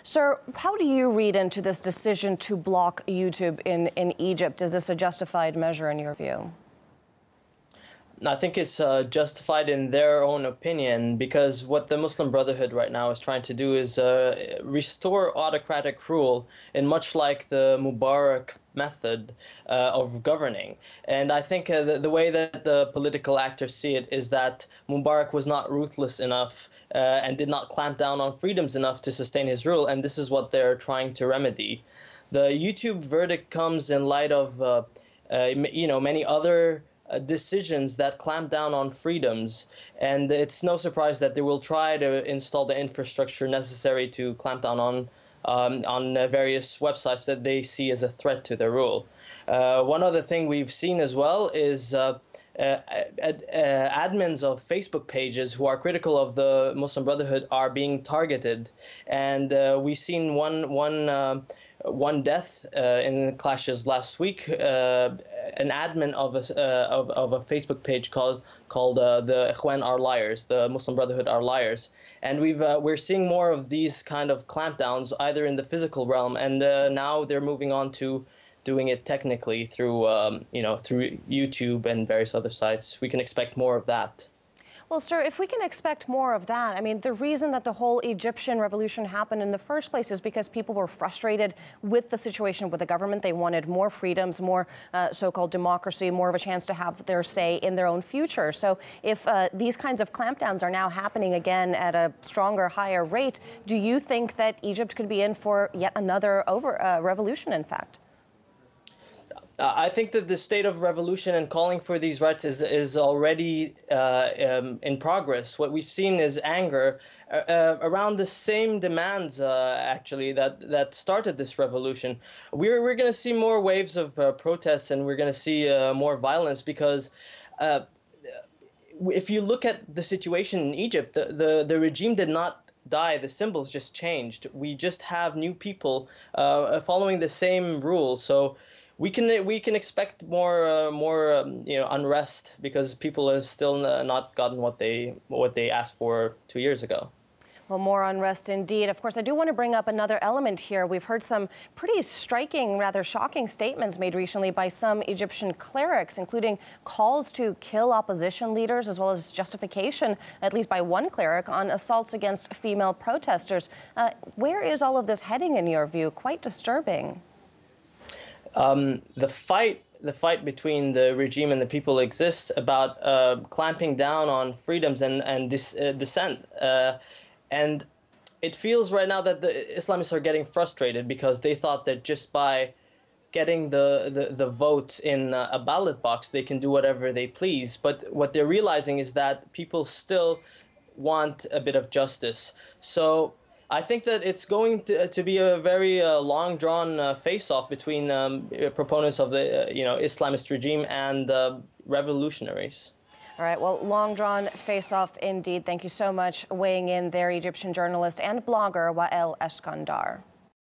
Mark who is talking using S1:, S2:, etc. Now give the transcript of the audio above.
S1: Sir, how do you read into this decision to block YouTube in Egypt? Is this a justified measure in your view?
S2: I think it's justified in their own opinion, because what the Muslim Brotherhood right now is trying to do is restore autocratic rule in much like the Mubarak method of governing. And I think the way that the political actors see it is that Mubarak was not ruthless enough and did not clamp down on freedoms enough to sustain his rule, and this is what they're trying to remedy. The YouTube verdict comes in light of many other decisions that clamp down on freedoms, and it's no surprise that they will try to install the infrastructure necessary to clamp down on various websites that they see as a threat to their rule. One other thing we've seen as well is admins of Facebook pages who are critical of the Muslim Brotherhood are being targeted, and we've seen one death in the clashes last week. An admin of a Facebook page called the Ikhwan are liars, the Muslim Brotherhood are liars, and we're seeing more of these kind of clampdowns either in the physical realm, and now they're moving on to doing it technically through through YouTube and various other sites. We can expect more of that.
S1: Well, sir, if we can expect more of that, I mean, the reason that the whole Egyptian revolution happened in the first place is because people were frustrated with the situation with the government. They wanted more freedoms, more so-called democracy, more of a chance to have their say in their own future. So if these kinds of clampdowns are now happening again at a stronger, higher rate, do you think that Egypt could be in for yet another revolution, in fact?
S2: I think that the state of revolution and calling for these rights is already in progress. What we've seen is anger around the same demands, actually, that started this revolution. We're going to see more waves of protests, and we're going to see more violence, because if you look at the situation in Egypt, the regime did not die. The symbols just changed. We just have new people following the same rules. So we can expect more unrest, because people have still not gotten what they asked for 2 years ago.
S1: Well, more unrest indeed. Of course, I do want to bring up another element here. We've heard some pretty striking, rather shocking statements made recently by some Egyptian clerics, including calls to kill opposition leaders, as well as justification, at least by one cleric, on assaults against female protesters. Where is all of this heading in your view? Quite disturbing.
S2: The fight between the regime and the people exists about clamping down on freedoms and dissent. And it feels right now that the Islamists are getting frustrated, because they thought that just by getting the vote in a ballot box, they can do whatever they please. But what they're realizing is that people still want a bit of justice. So I think that it's going to be a very long-drawn face-off between proponents of the Islamist regime and revolutionaries.
S1: All right, well, long-drawn face-off indeed. Thank you so much weighing in there, Egyptian journalist and blogger Wael Eskandar.